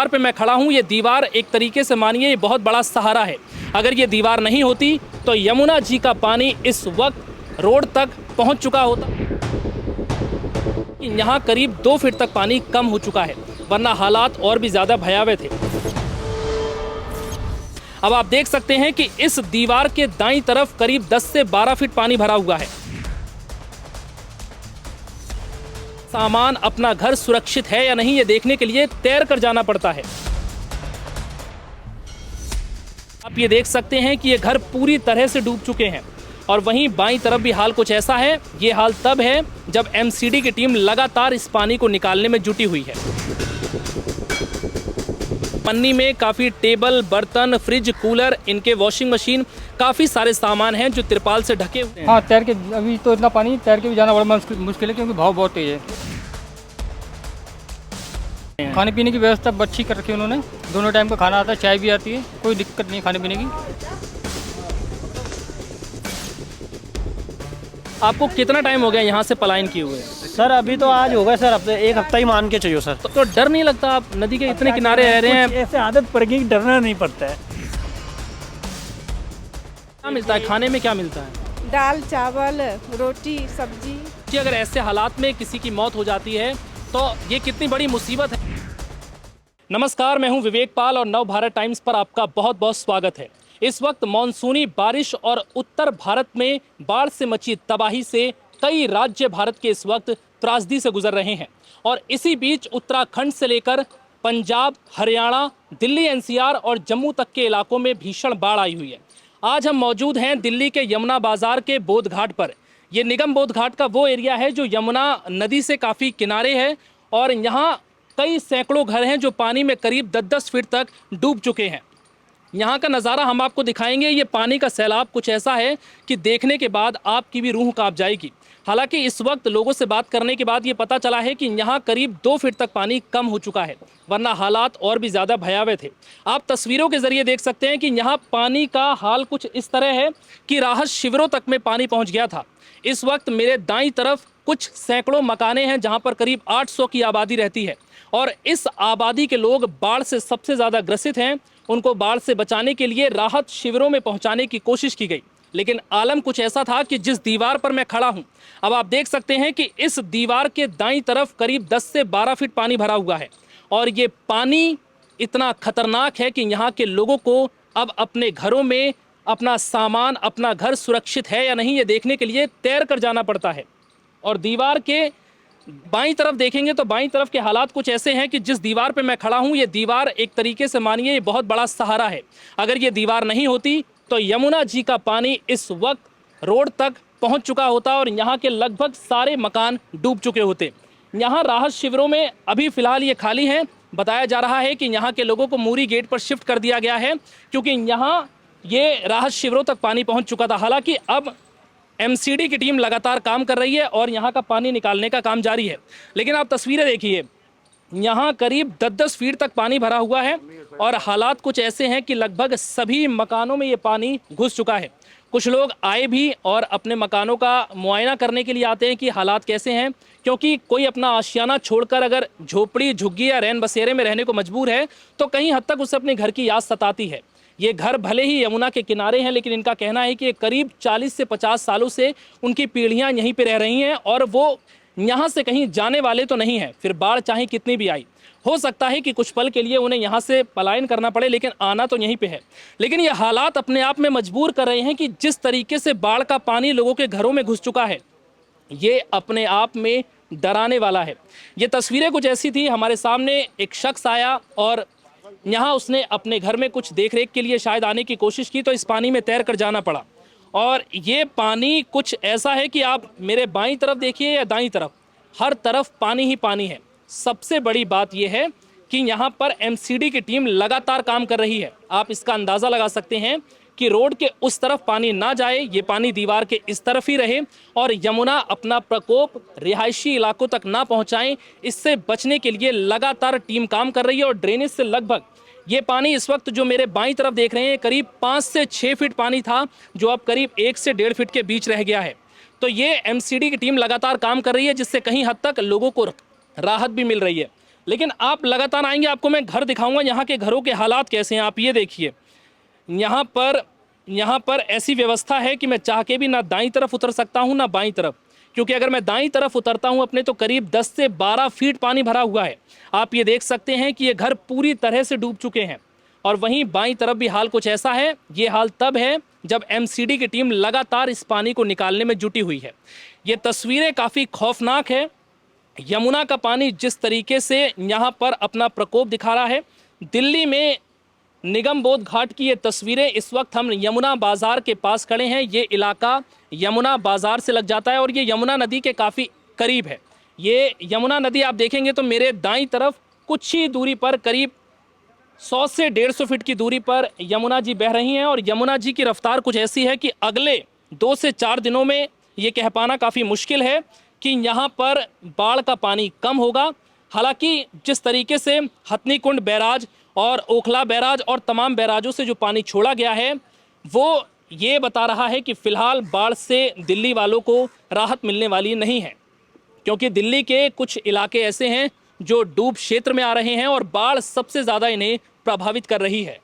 दीवार पे मैं खड़ा हूँ। ये दीवार एक तरीके से मानिए ये बहुत बड़ा सहारा है। अगर ये दीवार नहीं होती तो यमुना जी का पानी इस वक्त रोड तक पहुँच चुका होता। यहाँ करीब 2 फीट तक पानी कम हो चुका है, वरना हालात और भी ज़्यादा भयावह थे। अब आप देख सकते हैं कि इस दीवार के दाईं तरफ करीब 10 से 12 फीट पानी भरा हुआ है। सामान अपना घर सुरक्षित है या नहीं ये देखने के लिए तैर कर जाना पड़ता है। आप ये देख सकते हैं कि ये घर पूरी तरह से डूब चुके हैं और वहीं बाईं तरफ भी हाल कुछ ऐसा है। ये हाल तब है जब एमसीडी की टीम लगातार इस पानी को निकालने में जुटी हुई है। पन्नी में काफ़ी टेबल, बर्तन, फ्रिज, कूलर, इनके वॉशिंग मशीन, काफ़ी सारे सामान हैं जो तिरपाल से ढके हुए हैं। हाँ, तैर के अभी तो इतना पानी तैर के भी जाना बड़ा मुश्किल है क्योंकि भाव बहुत तेज है। खाने पीने की व्यवस्था अच्छी कर रखी है उन्होंने। दोनों टाइम का खाना आता है, चाय भी आती है, कोई दिक्कत नहीं है खाने पीने की। आपको कितना टाइम हो गया यहाँ से पलायन किए हुए? सर अभी तो आज होगा सर, हफ्ते 1 हफ्ता ही मान के चाहिए सर। तो डर नहीं लगता? आप नदी के इतने किनारे रह रहे हैं, ऐसे आदत पड़ गई, डरना नहीं पड़ता है। क्या मिलता है खाने में? क्या मिलता है? दाल, चावल, रोटी, सब्जी। कि अगर ऐसे हालात में किसी की मौत हो जाती है तो ये कितनी बड़ी मुसीबत है। नमस्कार, मैं हूं विवेक पाल और नव भारत टाइम्स पर आपका बहुत बहुत स्वागत है। इस वक्त मॉनसूनी बारिश और उत्तर भारत में बाढ़ से मची तबाही से कई राज्य भारत के इस वक्त त्रासदी से गुजर रहे हैं और इसी बीच उत्तराखंड से लेकर पंजाब, हरियाणा, दिल्ली एनसीआर और जम्मू तक के इलाकों में भीषण बाढ़ आई हुई है। आज हम मौजूद हैं दिल्ली के यमुना बाजार के बोध घाट पर। ये निगम बोध घाट का वो एरिया है जो यमुना नदी से काफ़ी किनारे है और यहाँ कई सैकड़ों घर हैं जो पानी में करीब 10-10 फीट तक डूब चुके हैं। यहाँ का नज़ारा हम आपको दिखाएंगे। ये पानी का सैलाब कुछ ऐसा है कि देखने के बाद आपकी भी रूह कांप जाएगी। हालांकि इस वक्त लोगों से बात करने के बाद ये पता चला है कि यहाँ करीब 2 फीट तक पानी कम हो चुका है, वरना हालात और भी ज़्यादा भयावह थे। आप तस्वीरों के ज़रिए देख सकते हैं कि यहाँ पानी का हाल कुछ इस तरह है कि राहत शिविरों तक में पानी पहुँच गया था। इस वक्त मेरे दाईं तरफ कुछ सैकड़ों मकानें हैं जहाँ पर करीब 800 की आबादी रहती है और इस आबादी के लोग बाढ़ से सबसे ज़्यादा ग्रसित हैं। उनको बाढ़ से बचाने के लिए राहत शिविरों में पहुंचाने की कोशिश की गई, लेकिन आलम कुछ ऐसा था कि जिस दीवार पर मैं खड़ा हूं, अब आप देख सकते हैं कि इस दीवार के दाईं तरफ करीब 10 से 12 फीट पानी भरा हुआ है और ये पानी इतना खतरनाक है कि यहाँ के लोगों को अब अपने घरों में अपना सामान, अपना घर सुरक्षित है या नहीं ये देखने के लिए तैर कर जाना पड़ता है। और दीवार के बाईं तरफ देखेंगे तो बाईं तरफ के हालात कुछ ऐसे हैं कि जिस दीवार पे मैं खड़ा हूँ, ये दीवार एक तरीके से मानिए ये बहुत बड़ा सहारा है। अगर ये दीवार नहीं होती तो यमुना जी का पानी इस वक्त रोड तक पहुँच चुका होता और यहाँ के लगभग सारे मकान डूब चुके होते। यहाँ राहत शिविरों में अभी फ़िलहाल ये खाली हैं। बताया जा रहा है कि यहाँ के लोगों को मूरी गेट पर शिफ्ट कर दिया गया है क्योंकि यहाँ ये राहत शिविरों तक पानी पहुँच चुका था। हालाँकि अब एमसीडी की टीम लगातार काम कर रही है और यहाँ का पानी निकालने का काम जारी है। लेकिन आप तस्वीरें देखिए, यहाँ करीब 10-10 फीट तक पानी भरा हुआ है और हालात कुछ ऐसे हैं कि लगभग सभी मकानों में ये पानी घुस चुका है। कुछ लोग आए भी और अपने मकानों का मुआयना करने के लिए आते हैं कि हालात कैसे हैं, क्योंकि कोई अपना आशियाना छोड़कर अगर झोपड़ी, झुग्गी या रैन बसेरे में रहने को मजबूर है तो कहीं हद तक उसे अपने घर की याद सताती है। ये घर भले ही यमुना के किनारे हैं, लेकिन इनका कहना है कि करीब 40 से 50 सालों से उनकी पीढ़ियां यहीं पे रह रही हैं और वो यहाँ से कहीं जाने वाले तो नहीं हैं। फिर बाढ़ चाहे कितनी भी आई, हो सकता है कि कुछ पल के लिए उन्हें यहाँ से पलायन करना पड़े, लेकिन आना तो यहीं पे है। लेकिन ये हालात अपने आप में मजबूर कर रहे हैं कि जिस तरीके से बाढ़ का पानी लोगों के घरों में घुस चुका है, ये अपने आप में डराने वाला है। ये तस्वीरें कुछ ऐसी थी, हमारे सामने एक शख्स आया और यहाँ उसने अपने घर में कुछ देखरेख के लिए शायद आने की कोशिश की तो इस पानी में तैर कर जाना पड़ा। और ये पानी कुछ ऐसा है कि आप मेरे बाईं तरफ देखिए या दाईं तरफ, हर तरफ पानी ही पानी है। सबसे बड़ी बात यह है कि यहाँ पर एमसीडी की टीम लगातार काम कर रही है। आप इसका अंदाज़ा लगा सकते हैं कि रोड के उस तरफ पानी ना जाए, ये पानी दीवार के इस तरफ ही रहे और यमुना अपना प्रकोप रिहायशी इलाकों तक ना पहुंचाएं, इससे बचने के लिए लगातार टीम काम कर रही है। और ड्रेनेज से लगभग ये पानी इस वक्त जो मेरे बाईं तरफ देख रहे हैं करीब 5 से 6 फीट पानी था, जो अब करीब 1 से 1.5 फीट के बीच रह गया है। तो ये एमसीडी की टीम लगातार काम कर रही है, जिससे कहीं हद तक लोगों को राहत भी मिल रही है। लेकिन आप लगातार आएंगे, आपको मैं घर दिखाऊंगा यहाँ के घरों के हालात कैसे हैं। आप ये देखिए, यहाँ पर ऐसी व्यवस्था है कि मैं चाह के भी ना दाईं तरफ उतर सकता हूँ ना बाईं तरफ, क्योंकि अगर मैं दाईं तरफ उतरता हूँ अपने तो करीब 10 से 12 फीट पानी भरा हुआ है। आप ये देख सकते हैं कि ये घर पूरी तरह से डूब चुके हैं। और वहीं बाईं तरफ भी हाल कुछ ऐसा है। ये हाल तब है जब एमसीडी की टीम लगातार इस पानी को निकालने में जुटी हुई है। ये तस्वीरें काफ़ी खौफनाक है। यमुना का पानी जिस तरीके से यहाँ पर अपना प्रकोप दिखा रहा है। दिल्ली में निगम बोध घाट की ये तस्वीरें, इस वक्त हम यमुना बाजार के पास खड़े हैं। ये इलाका यमुना बाजार से लग जाता है और ये यमुना नदी के काफ़ी करीब है। ये यमुना नदी आप देखेंगे तो मेरे दाईं तरफ कुछ ही दूरी पर, करीब 100 से 150 फीट की दूरी पर यमुना जी बह रही हैं। और यमुना जी की रफ्तार कुछ ऐसी है कि अगले 2 से 4 दिनों में ये कह पाना काफ़ी मुश्किल है कि यहाँ पर बाढ़ का पानी कम होगा। हालांकि जिस तरीके से हथनी कुंड बैराज और ओखला बैराज और तमाम बैराजों से जो पानी छोड़ा गया है, वो ये बता रहा है कि फ़िलहाल बाढ़ से दिल्ली वालों को राहत मिलने वाली नहीं है, क्योंकि दिल्ली के कुछ इलाके ऐसे हैं जो डूब क्षेत्र में आ रहे हैं और बाढ़ सबसे ज़्यादा इन्हें प्रभावित कर रही है।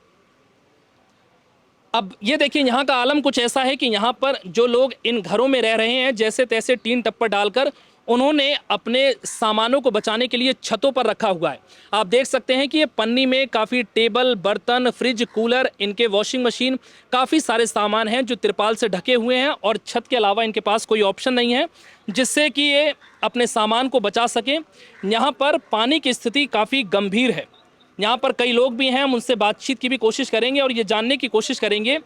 अब ये देखिए, यहाँ का आलम कुछ ऐसा है कि यहाँ पर जो लोग इन घरों में रह रहे हैं, जैसे तैसे टीन टप्पर डालकर उन्होंने अपने सामानों को बचाने के लिए छतों पर रखा हुआ है। आप देख सकते हैं कि ये पन्नी में काफ़ी टेबल, बर्तन, फ्रिज, कूलर, इनके वॉशिंग मशीन, काफ़ी सारे सामान हैं जो तिरपाल से ढके हुए हैं और छत के अलावा इनके पास कोई ऑप्शन नहीं है जिससे कि ये अपने सामान को बचा सकें। यहाँ पर पानी की स्थिति काफ़ी गंभीर है। यहाँ पर कई लोग भी हैं, हम उनसे बातचीत की भी कोशिश करेंगे और ये जानने की कोशिश करेंगे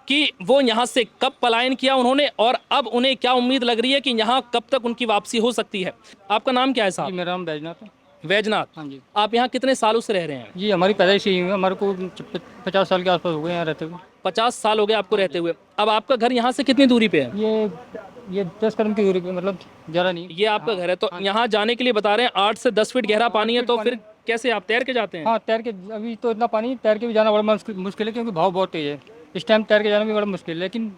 कि वो यहाँ से कब पलायन किया उन्होंने और अब उन्हें क्या उम्मीद लग रही है कि यहाँ कब तक उनकी वापसी हो सकती है। आपका नाम क्या है साहब? जी, मेरा नाम बैजनाथ है। वैजनाथ। हाँ जी। आप यहाँ कितने सालों से रह रहे हैं? जी, हमारी पैदाइश यही हुई है। हमारे को 50 साल के आसपास हो गए यहाँ रहते हुए। 50 साल हो गए आपको रहते हुए। अब आपका घर यहाँ से कितनी दूरी पे है? ये 10 कदम की दूरी पे, मतलब ज़्यादा नहीं। ये आपका घर है, तो यहाँ जाने के लिए बता रहे हैं 8 से 10 फीट गहरा पानी है, तो फिर कैसे आप तैर के जाते हैं? हाँ, तैर के। अभी तो इतना पानी, तैर के भी जाना बड़ा मुश्किल है क्योंकि भाव बहुत तेज है। इस टाइम तैर के जाना भी बड़ा मुश्किल है, लेकिन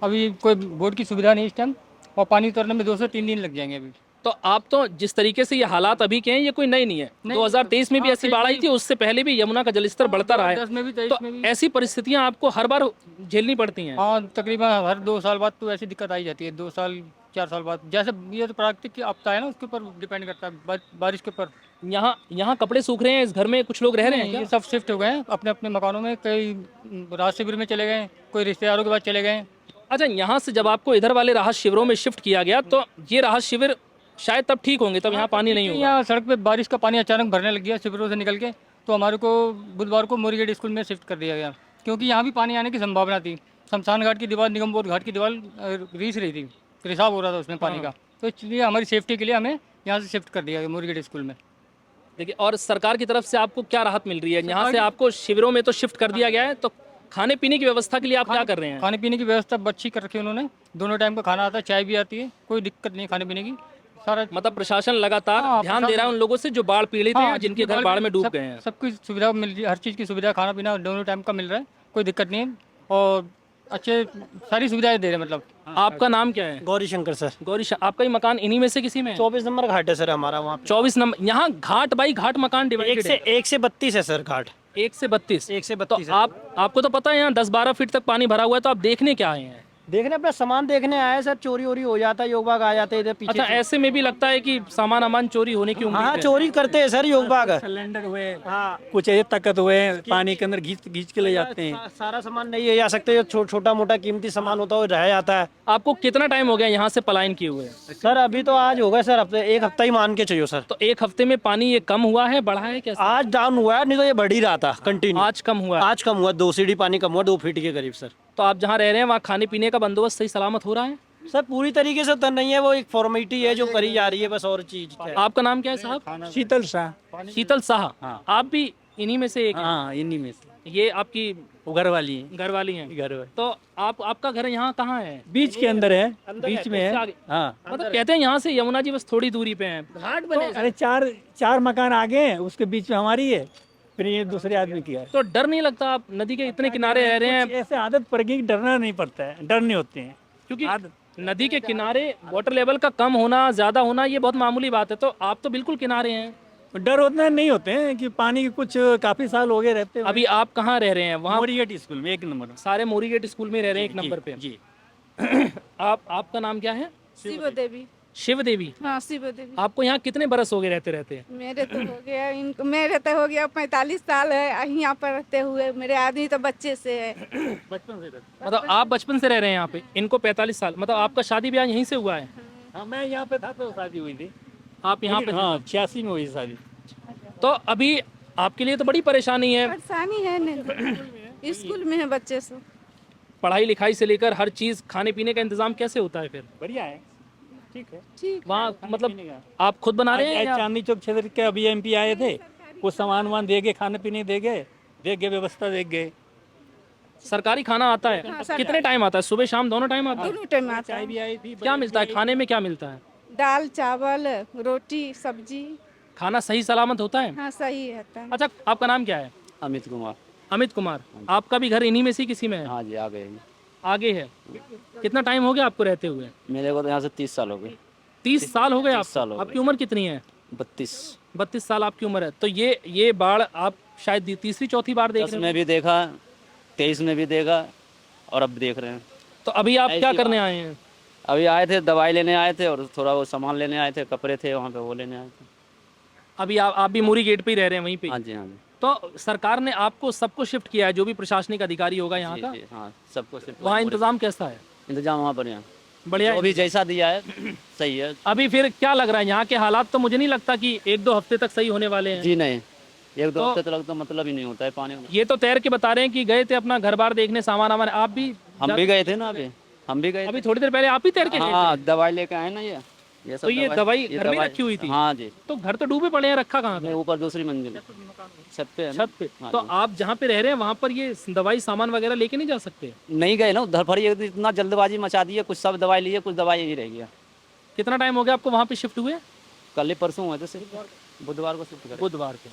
अभी कोई बोट की सुविधा नहीं इस टाइम, और पानी उतरने में 2 से 3 दिन लग जाएंगे अभी। तो आप तो जिस तरीके से ये हालात अभी के हैं, ये कोई नई नहीं है। 2023 में भी ऐसी बाढ़ आई थी, उससे पहले भी यमुना का जलस्तर बढ़ता रहा है। 2010 में भी, 23 में भी। तो ऐसी परिस्थितियां आपको हर बार झेलनी पड़ती हैं? हाँ, तकरीबन हर 2 साल बाद तो ऐसी दिक्कत आई जाती है। 2 साल 4 साल बाद, जैसे ये तो प्राकृतिक आपदा है ना, उसके ऊपर डिपेंड करता है, बारिश के ऊपर। यहाँ कपड़े सूख रहे हैं, इस घर में कुछ लोग रह रहे हैं क्या? ये सब शिफ्ट हो गए हैं अपने अपने मकानों में। कई राहत शिविर में चले गए, कोई रिश्तेदारों के पास चले गए। अच्छा, यहाँ से जब आपको इधर वाले राहत शिविरों में शिफ्ट किया गया तो ये राहत शिविर शायद तब ठीक होंगे, तब यहाँ पानी नहीं होगा। यहाँ सड़क पे बारिश का पानी अचानक भरने लग गया शिविरों से निकल के, तो हमारे को बुधवार को मोरीगेट स्कूल में शिफ्ट कर दिया गया, क्योंकि यहाँ भी पानी आने की संभावना थी। शमशान घाट की दीवार, निगम बोध घाट की दीवार रीस रही थी, रिसाव हो रहा था उसमें पानी का, तो इसलिए हमारी सेफ्टी के लिए हमें यहाँ से शिफ्ट कर दिया गया मोरीगेट स्कूल में। देखिए, और सरकार की तरफ से आपको क्या राहत मिल रही है? यहाँ से आपको शिविरों में तो शिफ्ट कर दिया गया है, तो खाने पीने की व्यवस्था के लिए आप क्या कर रहे हैं? खाने पीने की व्यवस्था अच्छी कर रखी है उन्होंने। दोनों टाइम का खाना आता है, चाय भी आती है, कोई दिक्कत नहीं खाने पीने की। सारा मतलब प्रशासन लगातार ध्यान दे रहा है उन लोगों से जो बाढ़ पीड़ित हैं, जिनके घर बाढ़ में डूब गए हैं। सब कुछ सुविधा मिल रही है, हर चीज़ की सुविधा, खाना पीना दोनों टाइम का मिल रहा है, कोई दिक्कत नहीं है, और अच्छे सारी सुविधाएं दे रहे हैं। मतलब आपका नाम क्या है? गौरी शंकर सर। आपका ही मकान इन्हीं में से किसी में है? 24 नंबर घाट है सर हमारा वहाँ पे। 24 नंबर। यहाँ घाट बाई घाट मकान डिवाइडेड है। 1 से 32 है सर घाट। 1 से 32। 1 से तो 32 है। आपको तो पता है यहाँ 10-12 फीट तक पानी भरा हुआ है, तो आप देखने क्या आए हैं? देखने अपना सामान देखने आए सर। चोरी वोरी हो जाता है, योग बाग आ जाते हैं इधर पीछे। अच्छा, ऐसे में भी लगता है कि सामान अमान चोरी होने की उम्मीद हाँ, है? चोरी करते हैं सर योग बाग। सिलेंडर हुए, हाँ, कुछ ऐसे तकत हुए, पानी के अंदर घींच के ले जाते हैं। सारा सामान नहीं ले जा सकते, जो छोटा मोटा कीमती सामान होता है वो रह जाता है। आपको कितना टाइम हो गया यहाँ से पलायन किए हुए? सर अभी तो आज हो गया सर, हफ्ते 1 हफ्ता ही मान के चाहिए सर। तो 1 हफ्ते में पानी ये कम हुआ है, बढ़ा है कैसे? आज डाउन हुआ है, नहीं तो ये बढ़ ही रहा था कंटिन्यू। आज कम हुआ है। आज कम हुआ, 2 सीढ़ी पानी कम हुआ, 2 फीट के करीब सर। तो आप जहाँ रह रहे हैं वहाँ खाने पीने का बंदोबस्त सही सलामत हो रहा है? सर पूरी तरीके से तो नहीं है, वो एक फॉर्मेलिटी है जो करी जा रही है बस, और चीज है। आपका नाम क्या है साहब? शीतल शाह। शीतल शाह। हाँ। आप भी इन्हीं में से एक हैं? हाँ, इन्हीं में से ये आपकी वो घर वाली है। घर वाली हैं? घर वाली। तो आपका घर यहाँ कहाँ है? बीच के अंदर है, बीच में उससे है। आगे? हाँ, मतलब कहते हैं यहाँ से यमुना जी बस थोड़ी दूरी पे हैं। घाट बने अरे चार मकान आगे हैं, उसके बीच में हमारी है, फिर ये दूसरे आदमी की है। तो डर नहीं लगता? आप नदी के इतने किनारे रह रहे हैं, ऐसे आदत पड़ गई कि डरना नहीं पड़ता है, डर नहीं होते हैं। क्योंकि नदी के किनारे वाटर लेवल का कम होना, ज्यादा होना, ये बहुत मामूली बात है। तो आप तो बिल्कुल किनारे हैं। डर उतना नहीं होते हैं कि पानी के कुछ काफी साल हो गए रहते हुए। अभी आप कहाँ रह रहे हैं? वहाँ मोरीगेट स्कूल में 1 नंबर। सारे मोरीगेट स्कूल में रह रहे हैं, एक नंबर पे। जी। आपका नाम क्या है? शिव देवी। शिव देवी। हाँ शिव देवी। आपको यहाँ कितने बरस हो गए रहते रहते? मेरे तो हो गया इनको, मेरे तो हो गया 45 साल है यहाँ पर रहते हुए। मेरे आदमी तो बच्चे से है। बचपन से रहते। मतलब आप बचपन से रह रहे हैं यहाँ पे, इनको 45 साल। मतलब आपका शादी ब्याह यहीं से हुआ है? हाँ, मैं यहाँ पे था तो शादी हुई थी। आप यहाँ पे? हाँ, 86 में हुई शादी। तो अभी आपके लिए तो बड़ी परेशानी है। परेशानी है नहीं, स्कूल में है बच्चे से। पढ़ाई लिखाई से लेकर हर चीज, खाने पीने का इंतजाम कैसे होता है फिर? बढ़िया है, ठीक है। ठीक। वहाँ मतलब आप खुद बना रहे हैं आज या? चांदनी चौक क्षेत्र के अभी MP आए थे, कुछ सामान वामान दे गए, खाने पीने दे गए, व्यवस्था दे गए। सरकारी खाना आता है? कितने टाइम आता है? सुबह शाम दोनों टाइम आता है? दोनों टाइम आता चाय है। भी आई थी। क्या मिलता है खाने में? क्या मिलता है? दाल चावल रोटी सब्जी। खाना सही सलामत होता है? हाँ सही रहता है। अच्छा, आपका नाम क्या है? अमित कुमार। अमित कुमार। आपका भी घर इन्हीं में से किसी में है? हाँ जी, आ गए। आगे है। कितना टाइम हो गया आपको रहते हुए? मेरे को तो यहाँ से 30 साल हो गए। 30 साल हो गए 30 साल हो आपको? गए। आपकी उम्र कितनी है? 32। 32 साल आपकी उम्र है। तो ये बाढ़ आप शायद तीसरी चौथी बार देख 10 रहे में हैं। भी देखा, 23 में भी देखा और अब देख रहे हैं। तो अभी आप क्या ऐसी करने आए हैं? अभी आए थे, दवाई लेने आए थे और थोड़ा वो सामान लेने आए थे, कपड़े थे वहाँ पे, वो लेने आए थे। अभी आप भी मूरी गेट पे ही रह रहे हैं वहीं पे? हाँ जी, हाँ जी। तो सरकार ने आपको सबको शिफ्ट किया है, जो भी प्रशासनिक अधिकारी होगा यहाँ जी, का? जी, हाँ, सबको सिर्फ वहाँ इंतजाम कैसा है? इंतजाम वहाँ बढ़िया, बढ़िया जो है? भी जैसा दिया है सही है। अभी फिर क्या लग रहा है यहाँ के हालात? तो मुझे नहीं लगता कि 1-2 हफ्ते तक सही होने वाले हैं। जी नहीं, 1-2 हफ्ते तक तो मतलब ही नहीं होता है पानी। ये तो तैर के बता रहे हैं कि गए थे अपना घर बार देखने, सामान वामान। आप भी? हम भी गए थे ना, अभी हम भी गए अभी थोड़ी देर पहले आप ही तैर के गए थे? हाँ, दवाई लेके आए ना। ये सब तो ये दवाई घर में रखी हुई थी? हाँ जी। तो घर तो डूबे पड़े हैं, रखा कहाँ था? मैं ऊपर दूसरी मंजिल छत पे है ना। छत पे। हाँ तो जी। आप जहाँ पे रह रहे हैं वहाँ पर ये दवाई सामान वगैरह लेके नहीं जा सकते? नहीं गए ना उधर, पर ये इतना जल्दबाजी मचा दी है, कुछ सब दवाई लिए, कुछ दवाई यही रह गया। कितना टाइम हो गया आपको वहाँ पे शिफ्ट हुए? कल ही परसों हुए थे, सिर्फ बुधवार को शिफ्ट कर। बुधवार के।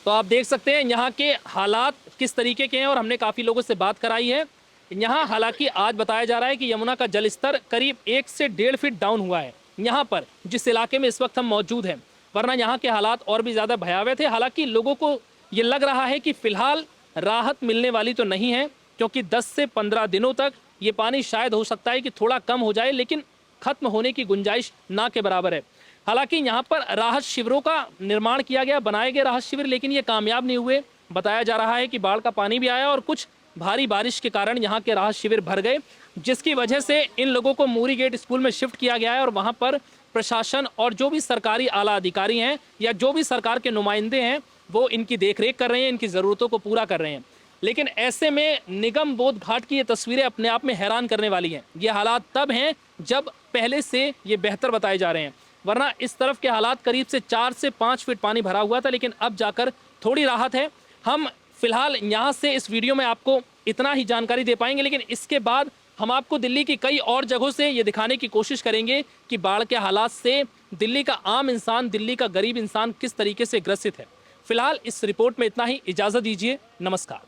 तो आप देख सकते हैं यहाँ के हालात किस तरीके के हैं, और हमने काफ़ी लोगों से बात कराई है। यहाँ हालांकि आज बताया जा रहा है कि यमुना का जलस्तर करीब 1 से 1.5 फीट डाउन हुआ है यहाँ पर, जिस इलाके में इस वक्त हम मौजूद हैं। वरना यहाँ के हालात और भी ज़्यादा भयावह थे। हालांकि लोगों को ये लग रहा है कि फिलहाल राहत मिलने वाली तो नहीं है, क्योंकि 10 से 15 दिनों तक ये पानी शायद हो सकता है कि थोड़ा कम हो जाए, लेकिन खत्म होने की गुंजाइश ना के बराबर है। हालांकि यहाँ पर राहत शिविरों का निर्माण किया गया, बनाए गए राहत शिविर, लेकिन ये कामयाब नहीं हुए। बताया जा रहा है कि बाढ़ का पानी भी आया और कुछ भारी बारिश के कारण यहाँ के राहत शिविर भर गए, जिसकी वजह से इन लोगों को मूरी गेट स्कूल में शिफ्ट किया गया है। और वहाँ पर प्रशासन और जो भी सरकारी आला अधिकारी हैं या जो भी सरकार के नुमाइंदे हैं, वो इनकी देखरेख कर रहे हैं, इनकी ज़रूरतों को पूरा कर रहे हैं। लेकिन ऐसे में निगम बोध घाट की ये तस्वीरें अपने आप में हैरान करने वाली हैं। ये हालात तब हैं जब पहले से ये बेहतर बताए जा रहे हैं, वरना इस तरफ के हालात करीब से 4 से 5 फीट पानी भरा हुआ था, लेकिन अब जाकर थोड़ी राहत है। हम फिलहाल यहाँ से इस वीडियो में आपको इतना ही जानकारी दे पाएंगे, लेकिन इसके बाद हम आपको दिल्ली की कई और जगहों से ये दिखाने की कोशिश करेंगे कि बाढ़ के हालात से दिल्ली का आम इंसान, दिल्ली का गरीब इंसान किस तरीके से ग्रसित है। फिलहाल इस रिपोर्ट में इतना ही। इजाज़त दीजिए, नमस्कार।